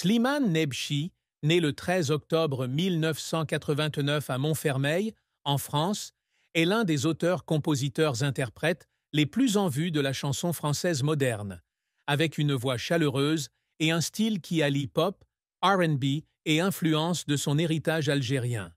Slimane Nebchi, né le 13 octobre 1989 à Montfermeil, en France, est l'un des auteurs-compositeurs-interprètes les plus en vue de la chanson française moderne, avec une voix chaleureuse et un style qui allie pop, R&B et influence de son héritage algérien.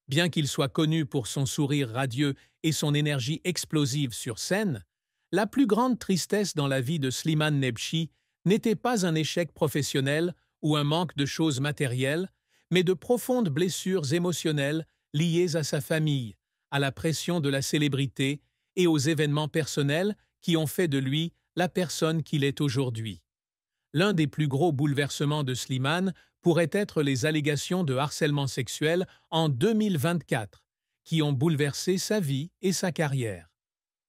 Bien qu'il soit connu pour son sourire radieux et son énergie explosive sur scène, la plus grande tristesse dans la vie de Slimane Nebchi n'était pas un échec professionnel ou un manque de choses matérielles, mais de profondes blessures émotionnelles liées à sa famille, à la pression de la célébrité et aux événements personnels qui ont fait de lui la personne qu'il est aujourd'hui. L'un des plus gros bouleversements de Slimane pourrait être les allégations de harcèlement sexuel en 2024, qui ont bouleversé sa vie et sa carrière.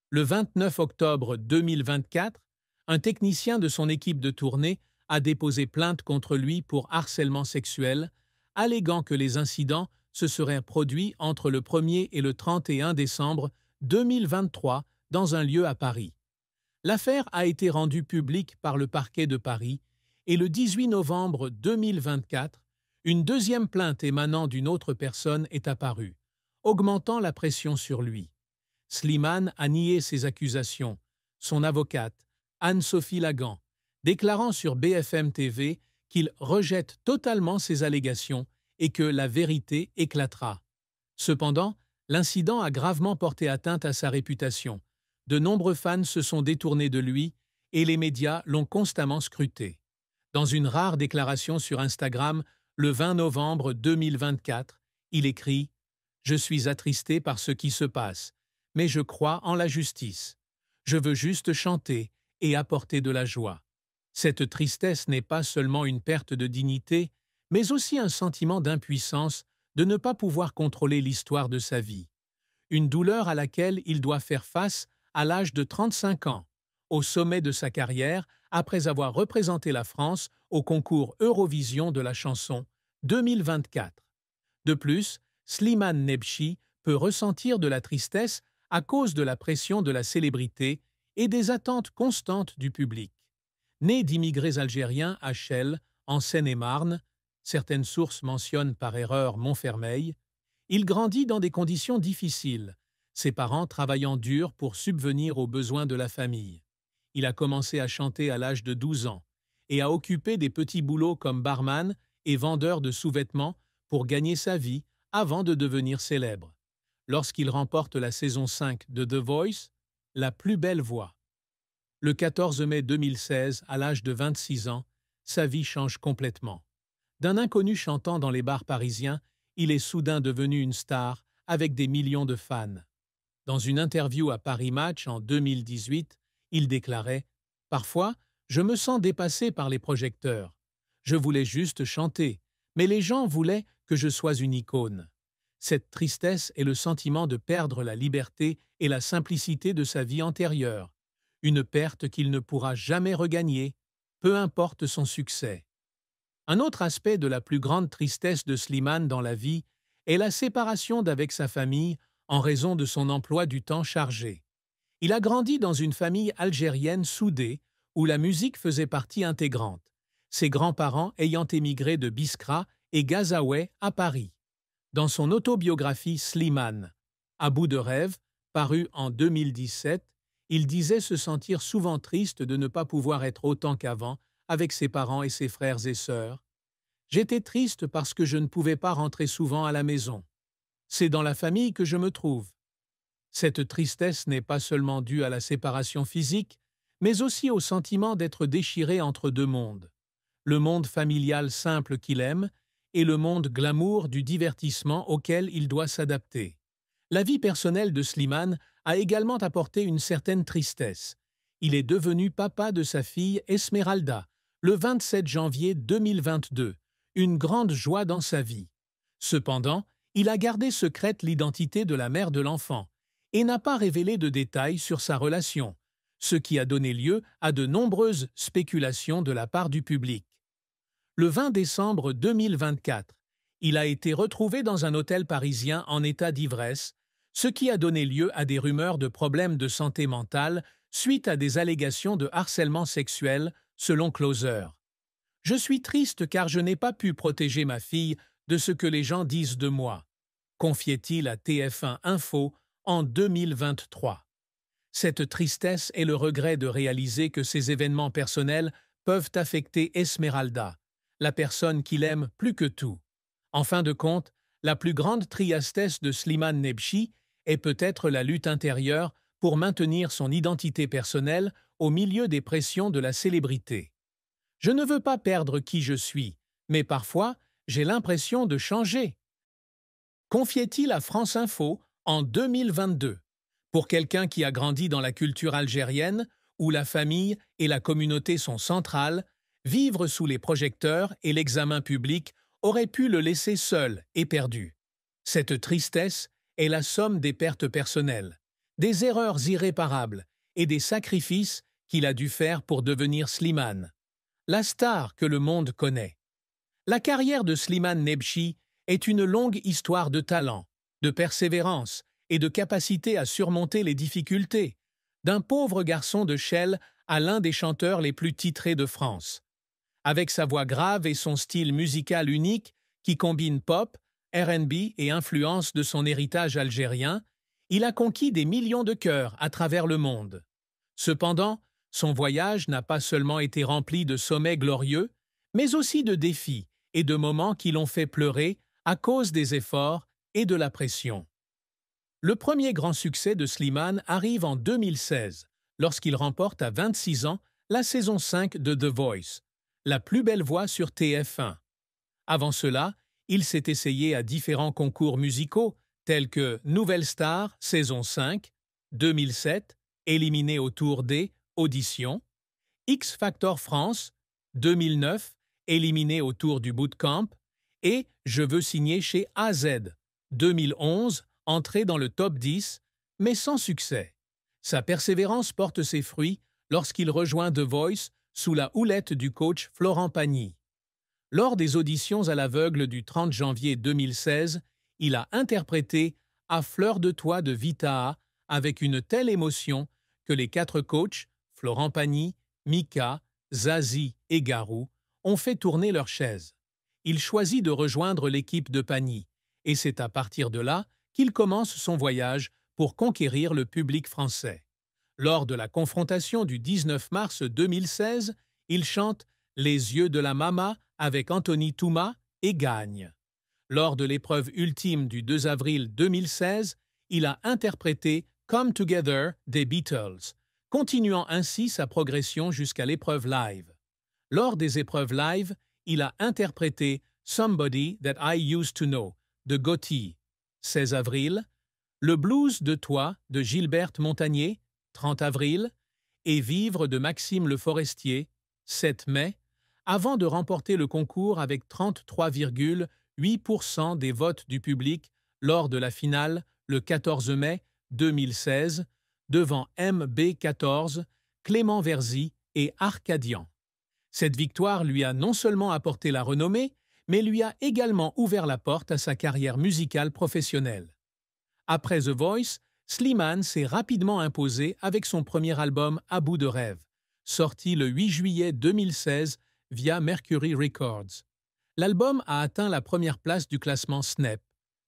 Le 29 octobre 2024, un technicien de son équipe de tournée a déposé plainte contre lui pour harcèlement sexuel, alléguant que les incidents se seraient produits entre le 1er et le 31 décembre 2023 dans un lieu à Paris. L'affaire a été rendue publique par le parquet de Paris et le 18 novembre 2024, une deuxième plainte émanant d'une autre personne est apparue, augmentant la pression sur lui. Slimane a nié ces accusations, son avocate, Anne-Sophie Lagan, déclarant sur BFM TV qu'il rejette totalement ces allégations et que la vérité éclatera. Cependant, l'incident a gravement porté atteinte à sa réputation. De nombreux fans se sont détournés de lui et les médias l'ont constamment scruté. Dans une rare déclaration sur Instagram, le 20 novembre 2024, il écrit « Je suis attristé par ce qui se passe, mais je crois en la justice. Je veux juste chanter et apporter de la joie. Cette tristesse n'est pas seulement une perte de dignité, mais aussi un sentiment d'impuissance de ne pas pouvoir contrôler l'histoire de sa vie. Une douleur à laquelle il doit faire face à l'âge de 35 ans, au sommet de sa carrière, après avoir représenté la France au concours Eurovision de la chanson 2024. De plus, Slimane Nebchi peut ressentir de la tristesse à cause de la pression de la célébrité et des attentes constantes du public. Né d'immigrés algériens à Chelles, en Seine-et-Marne, certaines sources mentionnent par erreur Montfermeil, il grandit dans des conditions difficiles, ses parents travaillant dur pour subvenir aux besoins de la famille. Il a commencé à chanter à l'âge de 12 ans et a occupé des petits boulots comme barman et vendeur de sous-vêtements pour gagner sa vie avant de devenir célèbre. Lorsqu'il remporte la saison 5 de The Voice, la plus belle voix. Le 14 mai 2016, à l'âge de 26 ans, sa vie change complètement. D'un inconnu chantant dans les bars parisiens, il est soudain devenu une star avec des millions de fans. Dans une interview à Paris Match en 2018, il déclarait « Parfois, je me sens dépassé par les projecteurs. Je voulais juste chanter, mais les gens voulaient que je sois une icône. » Cette tristesse est le sentiment de perdre la liberté et la simplicité de sa vie antérieure, une perte qu'il ne pourra jamais regagner, peu importe son succès. Un autre aspect de la plus grande tristesse de Slimane dans la vie est la séparation d'avec sa famille en raison de son emploi du temps chargé. Il a grandi dans une famille algérienne soudée où la musique faisait partie intégrante, ses grands-parents ayant émigré de Biskra et Gazaoué à Paris. Dans son autobiographie Slimane, à bout de rêve, parue en 2017, il disait se sentir souvent triste de ne pas pouvoir être autant qu'avant avec ses parents et ses frères et sœurs. « J'étais triste parce que je ne pouvais pas rentrer souvent à la maison. C'est dans la famille que je me trouve. » Cette tristesse n'est pas seulement due à la séparation physique, mais aussi au sentiment d'être déchiré entre deux mondes. Le monde familial simple qu'il aime et le monde glamour du divertissement auquel il doit s'adapter. La vie personnelle de Slimane a également apporté une certaine tristesse. Il est devenu papa de sa fille Esmeralda, le 27 janvier 2022, une grande joie dans sa vie. Cependant, il a gardé secrète l'identité de la mère de l'enfant et n'a pas révélé de détails sur sa relation, ce qui a donné lieu à de nombreuses spéculations de la part du public. Le 20 décembre 2024, il a été retrouvé dans un hôtel parisien en état d'ivresse, ce qui a donné lieu à des rumeurs de problèmes de santé mentale suite à des allégations de harcèlement sexuel, selon Closer. Je suis triste car je n'ai pas pu protéger ma fille de ce que les gens disent de moi, confiait-il à TF1 Info en 2023. Cette tristesse est le regret de réaliser que ces événements personnels peuvent affecter Esmeralda, la personne qu'il aime plus que tout. En fin de compte, la plus grande tristesse de Slimane Nebchi est peut-être la lutte intérieure pour maintenir son identité personnelle au milieu des pressions de la célébrité. Je ne veux pas perdre qui je suis, mais parfois, j'ai l'impression de changer, confiait-il à France Info en 2022. Pour quelqu'un qui a grandi dans la culture algérienne, où la famille et la communauté sont centrales, vivre sous les projecteurs et l'examen public aurait pu le laisser seul et perdu. Cette tristesse est la somme des pertes personnelles, des erreurs irréparables et des sacrifices qu'il a dû faire pour devenir Slimane, la star que le monde connaît. La carrière de Slimane Nebchi est une longue histoire de talent, de persévérance et de capacité à surmonter les difficultés, d'un pauvre garçon de Chelles à l'un des chanteurs les plus titrés de France. Avec sa voix grave et son style musical unique qui combine pop, R&B et influence de son héritage algérien, il a conquis des millions de cœurs à travers le monde. Cependant, son voyage n'a pas seulement été rempli de sommets glorieux, mais aussi de défis et de moments qui l'ont fait pleurer à cause des efforts et de la pression. Le premier grand succès de Slimane arrive en 2016, lorsqu'il remporte à 26 ans la saison 5 de The Voice, la plus belle voix sur TF1. Avant cela, il s'est essayé à différents concours musicaux, tels que Nouvelle Star, saison 5, 2007, éliminé au tour des auditions, X Factor France, 2009, éliminé au tour du bootcamp, et Je veux signer chez AZ, 2011, entré dans le top 10, mais sans succès. Sa persévérance porte ses fruits lorsqu'il rejoint The Voice sous la houlette du coach Florent Pagny. Lors des auditions à l'aveugle du 30 janvier 2016, il a interprété « À fleur de toi » de Vita'a avec une telle émotion que les 4 coachs, Florent Pagny, Mika, Zazie et Garou, ont fait tourner leurs chaises. Il choisit de rejoindre l'équipe de Pagny, et c'est à partir de là qu'il commence son voyage pour conquérir le public français. Lors de la confrontation du 19 mars 2016, il chante « Les yeux de la mama » avec Anthony Touma et gagne. Lors de l'épreuve ultime du 2 avril 2016, il a interprété « Come Together » des Beatles, continuant ainsi sa progression jusqu'à l'épreuve live. Lors des épreuves live, il a interprété « Somebody That I Used to Know » de Gotti, 16 avril, Le blues de toi de Gilberte Montagné, 30 avril, et Vivre de Maxime Le Forestier, 7 mai, avant de remporter le concours avec 33,8% des votes du public lors de la finale le 14 mai 2016, devant MB14, Clément Verzy et Arcadian. Cette victoire lui a non seulement apporté la renommée, mais lui a également ouvert la porte à sa carrière musicale professionnelle. Après The Voice, Slimane s'est rapidement imposé avec son premier album À bout de rêve, sorti le 8 juillet 2016 via Mercury Records. L'album a atteint la première place du classement SNEP,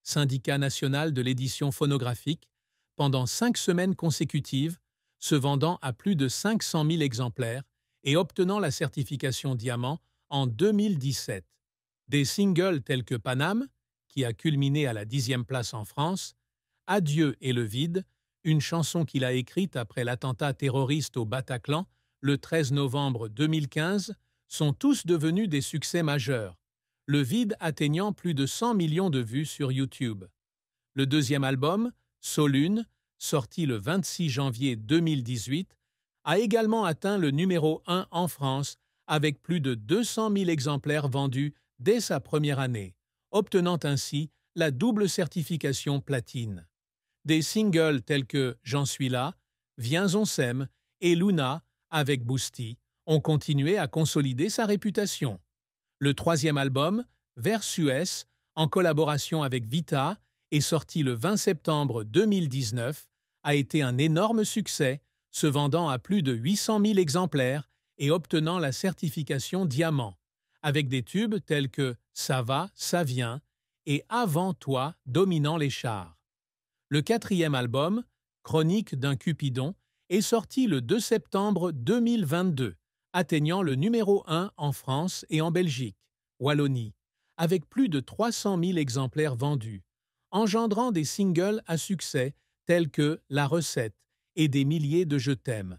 syndicat national de l'édition phonographique, pendant 5 semaines consécutives, se vendant à plus de 500 000 exemplaires et obtenant la certification diamant en 2017. Des singles tels que Paname, qui a culminé à la 10e place en France, Adieu et le vide, une chanson qu'il a écrite après l'attentat terroriste au Bataclan le 13 novembre 2015, sont tous devenus des succès majeurs, le vide atteignant plus de 100 millions de vues sur YouTube. Le deuxième album, Solune, sorti le 26 janvier 2018, a également atteint le numéro 1 en France avec plus de 200 000 exemplaires vendus dès sa première année, obtenant ainsi la double certification platine. Des singles tels que J'en suis là, Viens on s'aime et Luna avec Boosty ont continué à consolider sa réputation. Le troisième album, Vers Suez, en collaboration avec Vita, et sorti le 20 septembre 2019, a été un énorme succès, se vendant à plus de 800 000 exemplaires et obtenant la certification diamant, avec des tubes tels que Ça va, ça vient et Avant toi dominant les chars. Le quatrième album, Chronique d'un Cupidon, est sorti le 2 septembre 2022, atteignant le numéro 1 en France et en Belgique, Wallonie, avec plus de 300 000 exemplaires vendus, engendrant des singles à succès tels que La Recette et des milliers de Je t'aime.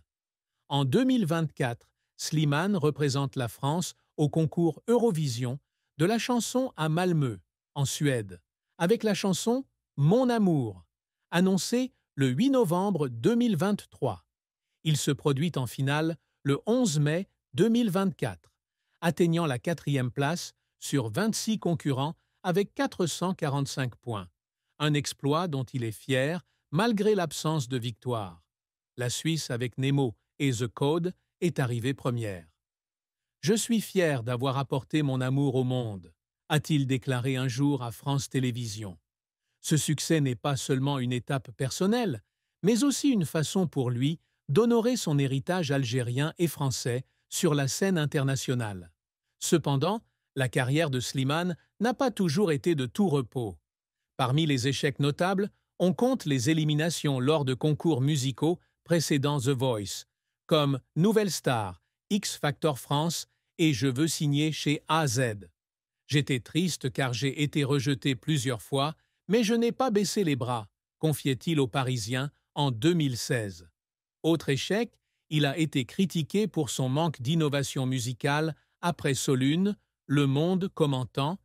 En 2024, Slimane représente la France au concours Eurovision de la chanson à Malmö, en Suède, avec la chanson Mon amour, annoncée le 8 novembre 2023. Il se produit en finale le 11 mai 2024, atteignant la 4e place sur 26 concurrents avec 445 points. Un exploit dont il est fier malgré l'absence de victoire. La Suisse avec Nemo et The Code est arrivée première. « Je suis fier d'avoir apporté mon amour au monde », a-t-il déclaré un jour à France Télévisions. Ce succès n'est pas seulement une étape personnelle, mais aussi une façon pour lui d'honorer son héritage algérien et français sur la scène internationale. Cependant, la carrière de Slimane n'a pas toujours été de tout repos. Parmi les échecs notables, on compte les éliminations lors de concours musicaux précédant The Voice, comme Nouvelle Star, X Factor France et Je veux signer chez AZ. J'étais triste car j'ai été rejeté plusieurs fois, mais je n'ai pas baissé les bras, confiait-il aux Parisiens en 2016. Autre échec, il a été critiqué pour son manque d'innovation musicale après Solune, Le Monde commentant,